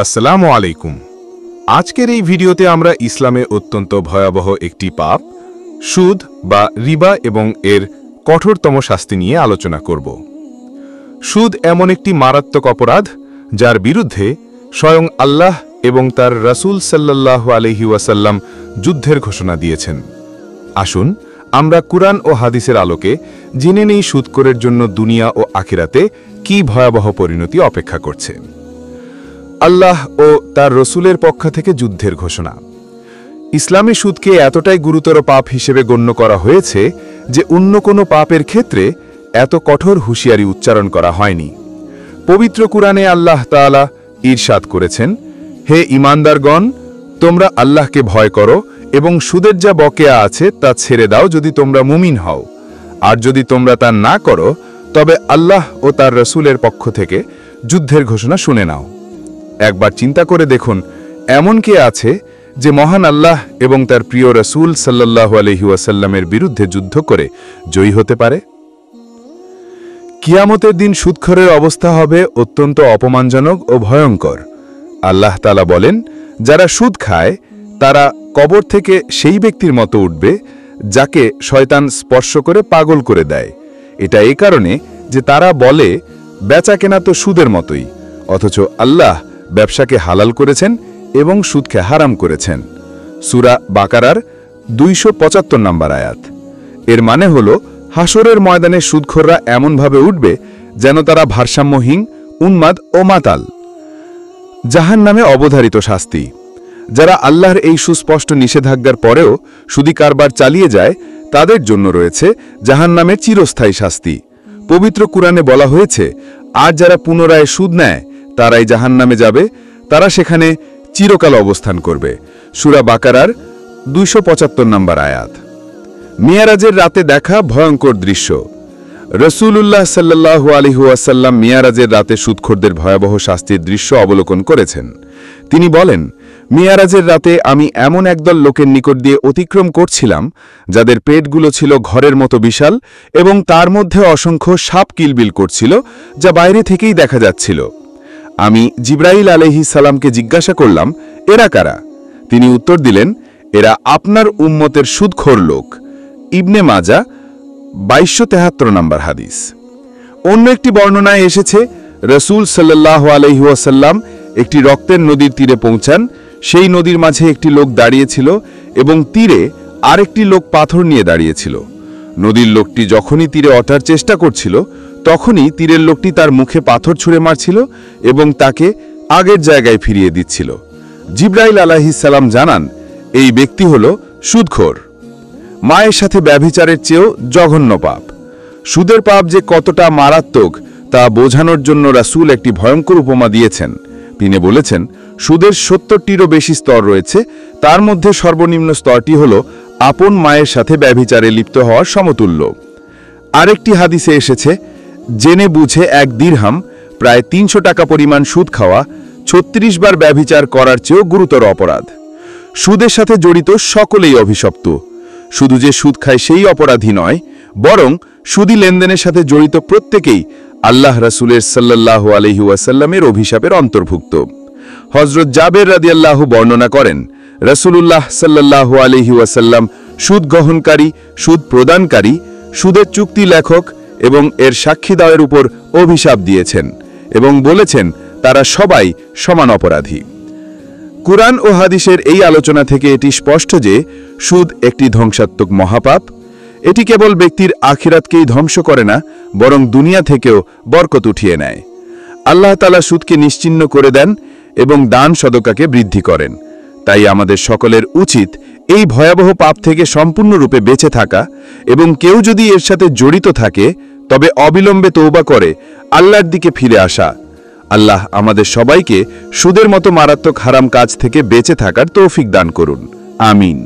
আসসালামু আলাইকুম। আজকের এই ভিডিওতে আমরা ইসলামে অত্যন্ত ভয়াবহ একটি পাপ সুদ বা রিবা এবং এর কঠোরতম শাস্তি নিয়ে আলোচনা করব। সুদ এমন একটি মারাত্মক অপরাধ যার বিরুদ্ধে স্বয়ং আল্লাহ এবং তার রাসূল সাল্লাল্লাহু আলাইহি ওয়াসাল্লাম যুদ্ধের ঘোষণা দিয়েছেন। আসুন আমরা কুরআন ও হাদিসের আলোকে জেনে নেই সুদখোরের জন্য দুনিয়া ও আখিরাতে কি ভয়াবহ পরিণতি অপেক্ষা করছে। আল্লাহ ও তার রসুলের পক্ষ থেকে যুদ্ধের ঘোষণা। ইসলামী সুদকে এতটাই গুরুতর পাপ হিসেবে গণ্য করা হয়েছে যে অন্য কোনো পাপের ক্ষেত্রে এত কঠোর হুঁশিয়ারি উচ্চারণ করা হয়নি। পবিত্র কুরআনে আল্লাহ তাআলা ইরশাদ করেছেন, হে ঈমানদারগণ, তোমরা আল্লাহকে ভয় করো এবং সুদের যা বকেয়া আছে তা ছেড়ে দাও যদি তোমরা মুমিন হও, আর যদি তোমরা তা না করো তবে আল্লাহ ও তার রসুলের পক্ষ থেকে যুদ্ধের ঘোষণা শুনে নাও। একবার চিন্তা করে দেখুন, এমন কে আছে যে মহান আল্লাহ এবং তার প্রিয় রসুল সাল্লাল্লাহু আলাইহি ওয়াসাল্লামের বিরুদ্ধে যুদ্ধ করে জয়ী হতে পারে? কিয়ামতের দিন সুদখোরের অবস্থা হবে অত্যন্ত অপমানজনক ও ভয়ঙ্কর। আল্লাহ তাআলা বলেন, যারা সুদ খায় তারা কবর থেকে সেই ব্যক্তির মতো উঠবে যাকে শয়তান স্পর্শ করে পাগল করে দেয়। এটা এই কারণে যে তারা বলে বেচা কেনা তো সুদের মতোই, অথচ আল্লাহ ব্যবসাকে হালাল করেছেন এবং সুদকে হারাম করেছেন। সূরা বাকারার 275 নম্বর আয়াত। এর মানে হল হাসরের ময়দানে সুদখোররা এমনভাবে উঠবে যেন তারা ভারসাম্যহীন, উন্মাদ ও মাতাল। জাহান্নামে অবধারিত শাস্তি। যারা আল্লাহর এই সুস্পষ্ট নিষেধাজ্ঞার পরেও সুদি কারবার চালিয়ে যায় তাদের জন্য রয়েছে জাহান্নামের চিরস্থায়ী শাস্তি। পবিত্র কুরআনে বলা হয়েছে, আর যারা পুনরায় সুদ নেয় তারাই জাহান্নামে যাবে, তারা সেখানে চিরকাল অবস্থান করবে। সূরা বাকারার 275 নম্বর আয়াত। মিয়ারাজের রাতে দেখা ভয়ঙ্কর দৃশ্য। রাসূলুল্লাহ সাল্লাল্লাহু আলাইহি ওয়াসাল্লাম মিয়ারাজের রাতে সুদখোরদের ভয়াবহ শাস্তির দৃশ্য অবলোকন করেছেন। তিনি বলেন, মিয়ারাজের রাতে আমি এমন একদল লোকের নিকট দিয়ে অতিক্রম করছিলাম যাদের পেটগুলো ছিল ঘরের মতো বিশাল এবং তার মধ্যে অসংখ্য সাপ কিলবিল করছিল, যা বাইরে থেকেই দেখা যাচ্ছিল। আমি জিবরাইল আলাইহিস সালামকে জিজ্ঞাসা করলাম, এরা কারা? তিনি উত্তর দিলেন, এরা আপনার উম্মতের সুদখোর লোক। ইবনে মাজা 2273 নম্বর হাদিস। অন্য একটি বর্ণনায় এসেছে, রাসূল সাল্লাল্লাহু আলাইহি ওয়াসাল্লাম একটি রক্তের নদীর তীরে পৌঁছান। সেই নদীর মাঝে একটি লোক দাঁড়িয়েছিল এবং তীরে আরেকটি লোক পাথর নিয়ে দাঁড়িয়েছিল। নদীর লোকটি যখনই তীরে ওঠার চেষ্টা করছিল তখনই তীরের লোকটি তার মুখে পাথর ছুঁড়ে মারছিল এবং তাকে আগের জায়গায় ফিরিয়ে দিচ্ছিল। জিবরাইল আলাইহিস সালাম জানান, এই ব্যক্তি হল সুদখোর। মায়ের সাথে ব্যভিচারের চেয়েও জঘন্য পাপ। সুদের পাপ যে কতটা মারাত্মক তা বোঝানোর জন্য রাসূল একটি ভয়ঙ্কর উপমা দিয়েছেন। তিনি বলেছেন, সুদের 70টিরও বেশি স্তর রয়েছে, তার মধ্যে সর্বনিম্ন স্তরটি হল আপন মায়ের সাথে ব্যভিচারে লিপ্ত হওয়ার সমতুল্য। আরেকটি হাদিসে এসেছে, জেনে বুঝে 1 দিরহাম প্রায় 300 টাকা পরিমাণ সুদ খাওয়া 36 বার ব্যভিচার করার চেয়েও গুরুতর অপরাধ। সুদের সাথে জড়িত সকলেই অভিশপ্ত। শুধু যে সুদ খায় সেই অপরাধী নয়, বরং সুদি লেনদেনের সাথে জড়িত প্রত্যেকেই আল্লাহ রাসূলের সাল্লাল্লাহু আলাইহি ওয়াসাল্লামের অভিশাপের অন্তর্ভুক্ত। হযরত জাবের রাদিয়াল্লাহু বর্ণনা করেন, রাসূলুল্লাহ সাল্লাল্লাহু আলাইহি ওয়াসাল্লাম সুদ গ্রহণকারী, সুদ প্রদানকারী, সুদের চুক্তি লেখক এবং এর সাক্ষীদারের উপর অভিশাপ দিয়েছেন এবং বলেছেন তারা সবাই সমান অপরাধী। কুরআন ও হাদিসের এই আলোচনা থেকে এটি স্পষ্ট যে সুদ একটি ধ্বংসাত্মক মহাপাপ। এটি কেবল ব্যক্তির আখিরাতকেই ধ্বংস করে না, বরং দুনিয়া থেকেও বরকত উঠিয়ে নেয়। আল্লাহ তাআলা সুদকে নিশ্চিহ্ন করে দেন এবং দান সদকাকে বৃদ্ধি করেন। তাই আমাদের সকলের উচিত এই ভয়াবহ পাপ থেকে সম্পূর্ণরূপে বেঁচে থাকা এবং কেউ যদি এর সাথে জড়িত থাকে তবে অবিলম্বে তওবা করে আল্লাহর দিকে ফিরে আসা। আল্লাহ আমাদের সবাইকে সুদের মতো মারাত্মক হারাম কাজ থেকে বেঁচে থাকার তৌফিক দান করুন। আমিন।